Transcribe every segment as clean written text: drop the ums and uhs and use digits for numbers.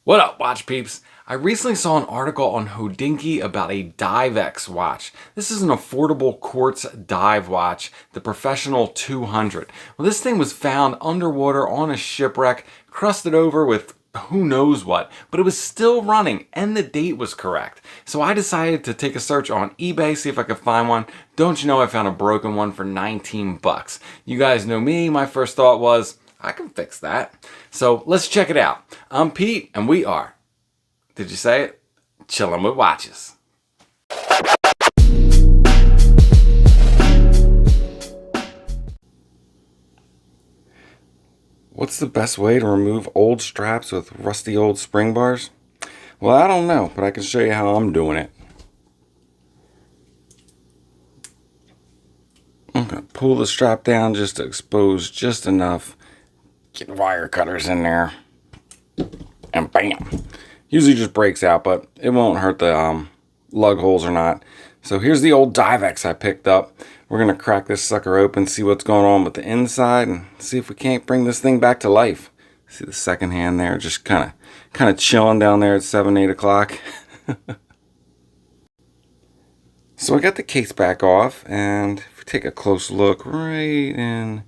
What up, watch peeps? I recently saw an article on Hoodie about a Divex watch. This is an affordable quartz dive watch, the Professional 200. Well, this thing was found underwater on a shipwreck, crusted over with who knows what, but it was still running and the date was correct. So I decided to take a search on eBay, see if I could find one. Don't you know, I found a broken one for 19 bucks. You guys know me, my first thought was, I can fix that. So let's check it out. I'm Pete and we are, did you say it? Chillin' with Watches. What's the best way to remove old straps with rusty old spring bars? Well, I don't know, but I can show you how I'm doing it. I'm gonna pull the strap down just to expose just enough. Get wire cutters in there. And bam! Usually just breaks out, but it won't hurt the lug holes or not. So here's the old Divex I picked up. We're gonna crack this sucker open, see what's going on with the inside, and see if we can't bring this thing back to life. See the second hand there, just kind of chilling down there at 7, 8 o'clock. So I got the case back off, and if we take a close look right in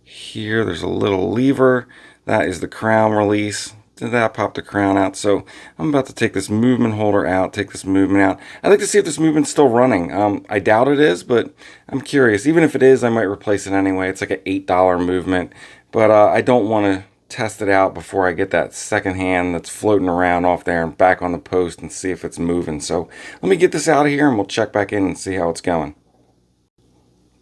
here, there's a little lever. That is the crown release. That popped the crown out. So I'm about to take this movement holder out, take this movement out. I'd like to see if this movement's still running. I doubt it is, but I'm curious. Even if it is, I might replace it anyway. It's like an $8 movement, but I don't want to test it out before I get that second hand that's floating around off there and back on the post and see if it's moving. So let me get this out of here and we'll check back in and see how it's going.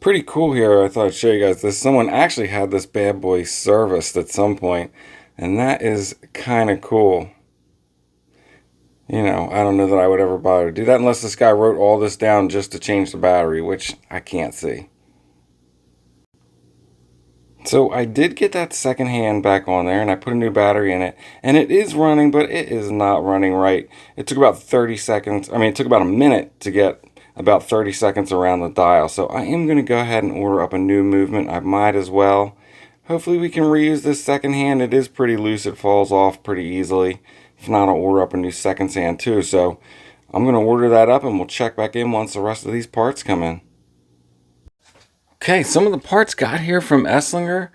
Pretty cool here. I thought I'd show you guys this. Someone actually had this bad boy serviced at some point, and that is kind of cool. You know, I don't know that I would ever bother to do that unless this guy wrote all this down just to change the battery, which I can't see. So I did get that second hand back on there and I put a new battery in it, and it is running, but it is not running right. It took about 30 seconds. I mean, it took about a minute to get about 30 seconds around the dial. So I am going to go ahead and order up a new movement. I might as well. Hopefully we can reuse this second hand. It is pretty loose. It falls off pretty easily. If not, I'll order up a new second hand too. So I'm going to order that up and we'll check back in once the rest of these parts come in. Okay, some of the parts got here from Esslinger.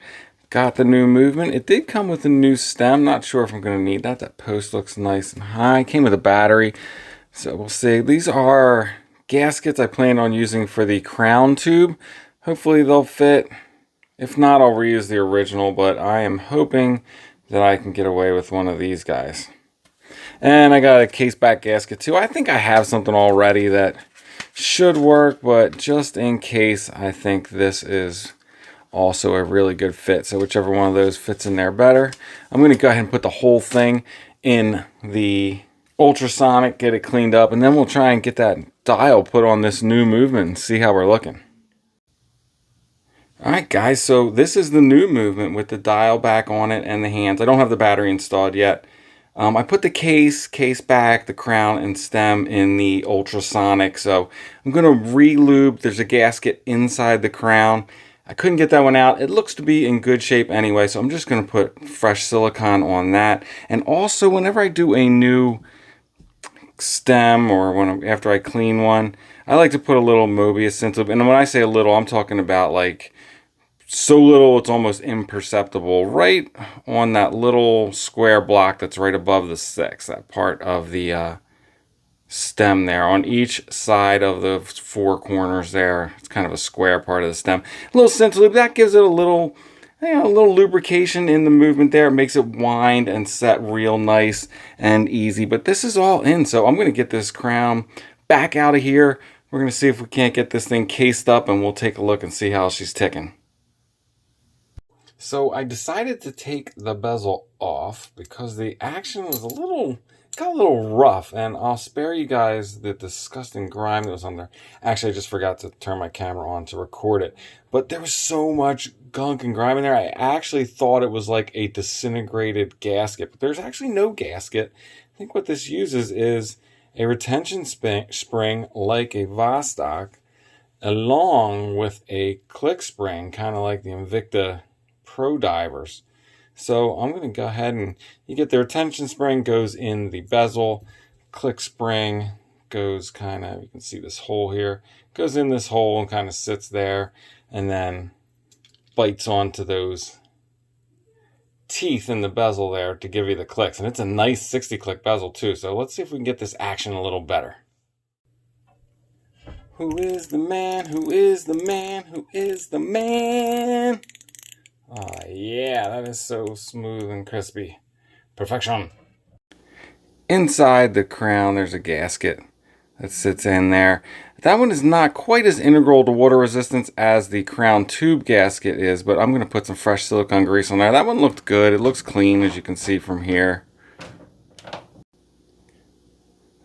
Got the new movement. It did come with a new stem. Not sure if I'm going to need that. That post looks nice and high. Came with a battery. So we'll see. These are gaskets I plan on using for the crown tube. Hopefully they'll fit. If not, I'll reuse the original, but I am hoping that I can get away with one of these guys. And I got a case back gasket too. I think I have something already that should work, but just in case, I think this is also a really good fit. So whichever one of those fits in there better. I'm going to go ahead and put the whole thing in the ultrasonic, get it cleaned up, and then we'll try and get that dial put on this new movement and see how we're looking. Alright guys, so this is the new movement with the dial back on it and the hands. I don't have the battery installed yet. I put the case back, the crown, and stem in the ultrasonic. So I'm going to re-lube. There's a gasket inside the crown. I couldn't get that one out. It looks to be in good shape anyway, so I'm just going to put fresh silicone on that. And also, whenever I do a new stem or after I clean one, I like to put a little Mobius into it. And when I say a little, I'm talking about like so little it's almost imperceptible, right on that little square block that's right above the 6, that part of the stem there, on each side of the 4 corners there. It's kind of a square part of the stem. A little center loop, that gives it a little, a little lubrication in the movement there. It makes it wind and set real nice and easy. But this is all in, so I'm going to get this crown back out of here. We're going to see if we can't get this thing cased up, and we'll take a look and see how she's ticking. So I decided to take the bezel off because the action was got a little rough, and I'll spare you guys the disgusting grime that was on there. Actually, I just forgot to turn my camera on to record it, but there was so much gunk and grime in there. I actually thought it was like a disintegrated gasket, but there's actually no gasket. I think what this uses is a retention spring like a Vostok, along with a click spring, kind of like the Invicta Pro Divers. So I'm going to go ahead and you get the retention spring goes in the bezel, click spring goes kind of, you can see this hole here, goes in this hole and kind of sits there and then bites onto those teeth in the bezel there to give you the clicks. And it's a nice 60 click bezel too. So let's see if we can get this action a little better. Who is the man? Who is the man? Who is the man? Oh yeah, that is so smooth and crispy. Perfection. Inside the crown, there's a gasket that sits in there. That one is not quite as integral to water resistance as the crown tube gasket is, but I'm going to put some fresh silicone grease on there. That one looked good. It looks clean, as you can see from here.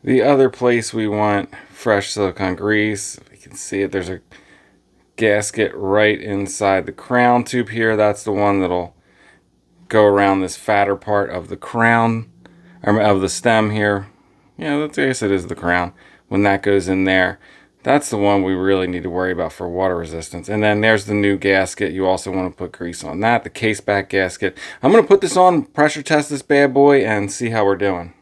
The other place we want fresh silicone grease, you can see it, there's a gasket right inside the crown tube here. That's the one that'll go around this fatter part of the crown, or of the stem here. Yeah, I guess it is the crown. When that goes in there, that's the one we really need to worry about for water resistance. And then there's the new gasket. You also want to put grease on that, the case back gasket. I'm going to put this on, pressure test this bad boy, and see how we're doing.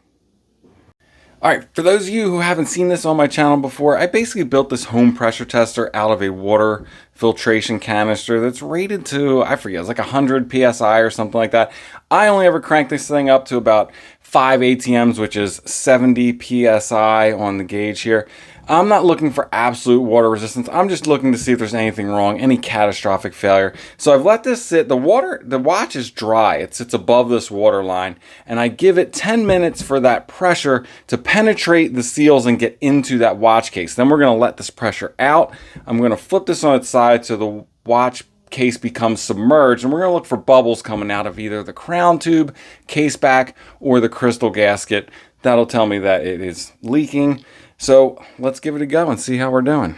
Alright, for those of you who haven't seen this on my channel before, I basically built this home pressure tester out of a water filtration canister that's rated to, I forget, it's like 100 PSI or something like that. I only ever cranked this thing up to about 5 ATMs, which is 70 PSI on the gauge here. I'm not looking for absolute water resistance. I'm just looking to see if there's anything wrong, any catastrophic failure. So I've let this sit. The watch is dry. It sits above this water line, and I give it 10 minutes for that pressure to penetrate the seals and get into that watch case. Then we're going to let this pressure out. I'm going to flip this on its side so the watch case becomes submerged, and we're going to look for bubbles coming out of either the crown tube, case back, or the crystal gasket. That'll tell me that it is leaking. So let's give it a go and see how we're doing.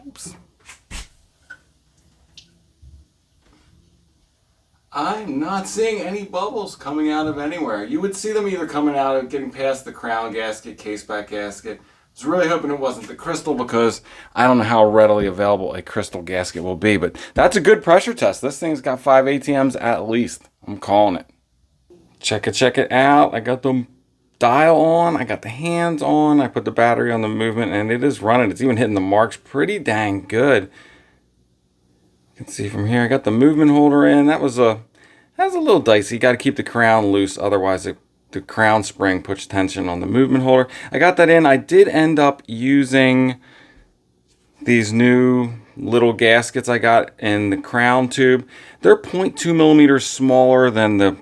Oops. I'm not seeing any bubbles coming out of anywhere. You would see them either coming out of getting past the crown gasket, case back gasket. I was really hoping it wasn't the crystal because I don't know how readily available a crystal gasket will be. But that's a good pressure test. This thing's got 5 ATMs at least. I'm calling it. Check it out. I got the dial on. I got the hands on. I put the battery on the movement and it is running. It's even hitting the marks pretty dang good. You can see from here I got the movement holder in. That was a little dicey. You got to keep the crown loose, otherwise the crown spring puts tension on the movement holder. I got that in. I did end up using these new little gaskets I got in the crown tube. They're 0.2 millimeters smaller than the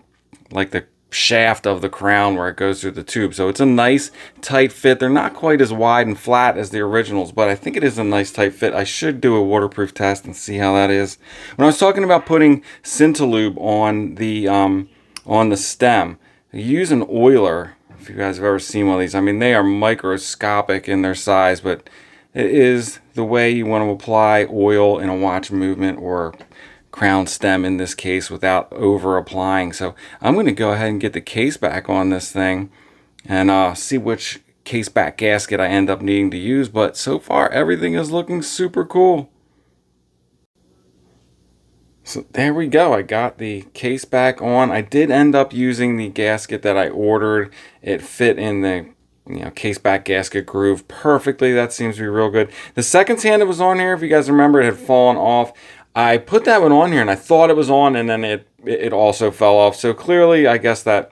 shaft of the crown where it goes through the tube. So it's a nice tight fit. They're not quite as wide and flat as the originals, but I think it is a nice tight fit. I should do a waterproof test and see how that is. When I was talking about putting Sintalube on the stem, use an oiler. If you guys have ever seen one of these, I mean, they are microscopic in their size, but it is the way you want to apply oil in a watch movement or crown stem in this case without over applying. So I'm going to go ahead and get the case back on this thing and see which case back gasket I end up needing to use. But so far everything is looking super cool. So there we go. I got the case back on. I did end up using the gasket that I ordered. It fit in the case back gasket groove perfectly. That seems to be real good. The second hand that was on here, if you guys remember, it had fallen off. I put that one on here and I thought it was on, and then it also fell off. So clearly I guess that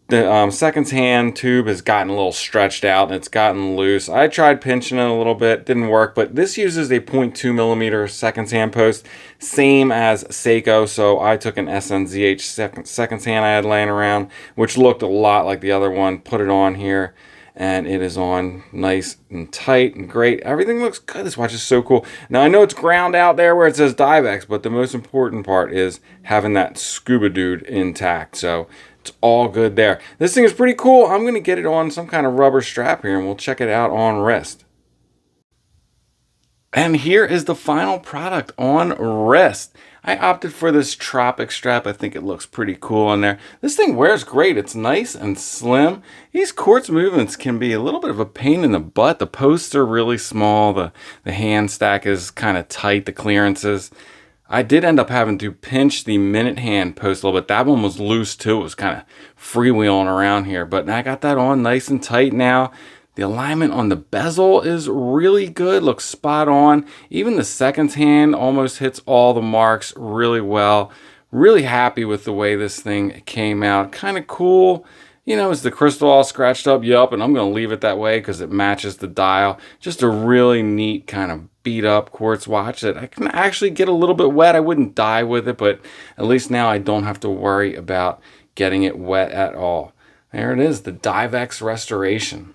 the second hand tube has gotten a little stretched out and it's gotten loose. I tried pinching it a little bit, didn't work, but this uses a 0.2 millimeter second hand post, same as Seiko. So I took an SNZH second hand I had laying around, which looked a lot like the other one, put it on here, and it is on nice and tight and great. Everything looks good. This watch is so cool. Now I know it's ground out there where it says Divex, but the most important part is having that scuba dude intact. So it's all good there. This thing is pretty cool. I'm going to get it on some kind of rubber strap here and we'll check it out on wrist. And here is the final product on wrist. I opted for this Tropic strap. I think it looks pretty cool on there. This thing wears great. It's nice and slim. These quartz movements can be a little bit of a pain in the butt. The posts are really small. The hand stack is kind of tight, the clearances. I did end up having to pinch the minute hand post a little bit. That one was loose too. It was kind of freewheeling around here. But I got that on nice and tight now. The alignment on the bezel is really good, looks spot on. Even the seconds hand almost hits all the marks really well. Really happy with the way this thing came out. Kind of cool. You know, is the crystal all scratched up? Yup, and I'm going to leave it that way because it matches the dial. Just a really neat kind of beat up quartz watch that I can actually get a little bit wet. I wouldn't die with it, but at least now I don't have to worry about getting it wet at all. There it is, the Divex Restoration.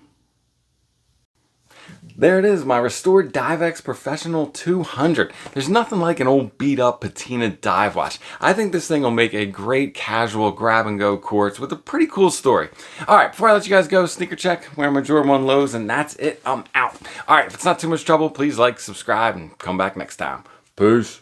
There it is, my restored Divex Professional 200. There's nothing like an old beat up patina dive watch. I think this thing will make a great casual grab and go quartz with a pretty cool story. Alright, before I let you guys go, sneaker check, wear my Jordan 1 lows, and that's it, I'm out. Alright, if it's not too much trouble, please like, subscribe, and come back next time. Peace.